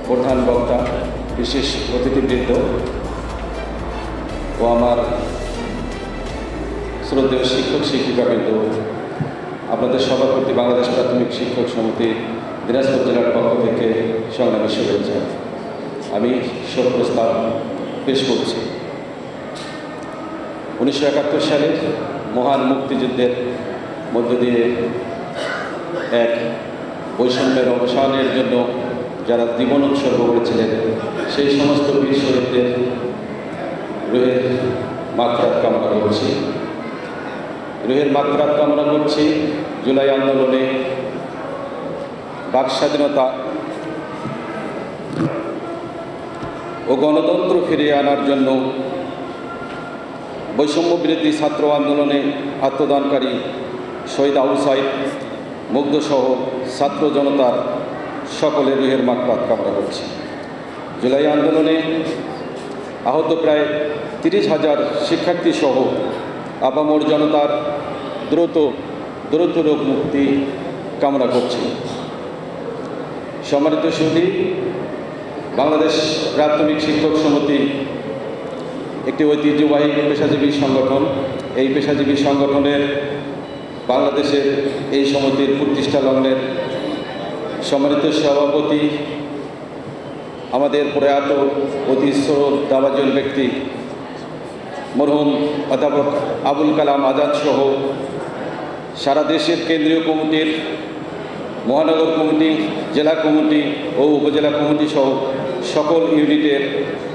প্রধান বক্তা, বিশেষ অতিথিবৃন্দ ও আমার শ্রদ্ধেয় শিক্ষক শিক্ষিকাবৃন্দ, আপনাদের সবার প্রতি বাংলাদেশ প্রাথমিক শিক্ষক সমিতি দিনাজপুর জেলার পক্ষ থেকে সংগ্রামী শুভেচ্ছা। আমি শোক প্রস্তাব পেশ করছি। 1971 সালের মহান মুক্তিযুদ্ধের মধ্য দিয়ে এক বৈষম্যের অবসানের জন্য যারা জীবন উৎসর্গ করেছিলেন, সেই সমস্ত বীর শহীদদের রুহের মাগফিরাত কামনা করছি। রুহের মাগফিরাত কামনা করছি। জুলাই আন্দোলনে বাক স্বাধীনতা ও গণতন্ত্র ফিরিয়ে আনার জন্য বৈষম্য বিরোধী ছাত্র আন্দোলনে আত্মদানকারী শহীদ আবু সাঈদ মুগ্ধসহ ছাত্র জনতার সকলের রুহের মাগফিরাত কামনা করছি। জুলাই আন্দোলনে আহত প্রায় 30,000 শিক্ষার্থী সহ আপামর জনতার দ্রুত রোগ মুক্তি কামনা করছি। সম্মানিত সুধী, বাংলাদেশ প্রাথমিক শিক্ষক সমিতি একটি ঐতিহ্যবাহী পেশাজীবী সংগঠন। এই পেশাজীবী সংগঠনের বাংলাদেশের এই সমিতির প্রতিষ্ঠা লগ্নের সম্মানিত সভাপতি, আমাদের প্রয়াত অতি শ্রদ্ধাভাজন ব্যক্তি মরহুম অধ্যাপক আবুল কালাম আজাদ সহ সারা দেশের কেন্দ্রীয় কমিটির, মহানগর কমিটি, জেলা কমিটি ও উপজেলা কমিটি সহ সকল ইউনিটের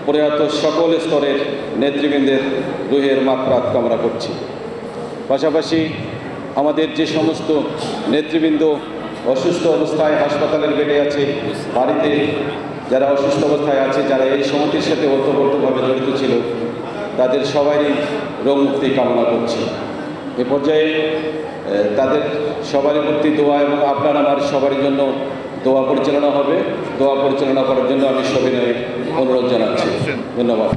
প্রয়াত সকল স্তরের নেতৃবৃন্দের রুহের মাগফিরাত কামনা করছি। পাশাপাশি আমাদের যে সমস্ত নেতৃবৃন্দ অসুস্থ অবস্থায় হাসপাতালের বেডে আছে, বাড়িতে যারা অসুস্থ অবস্থায় আছে, যারা এই সমিতির সাথে ওতপ্রোতভাবে জড়িত ছিল, তাদের সবারই রোগ মুক্তি কামনা করছি। এ পর্যায়ে তাদের সবারই প্রতি দোয়া এবং আপনার আমার সবারই জন্য দোয়া পরিচালনা হবে। দোয়া পরিচালনা করার জন্য আমি সবিনয়ে অনুরোধ জানাচ্ছি। ধন্যবাদ।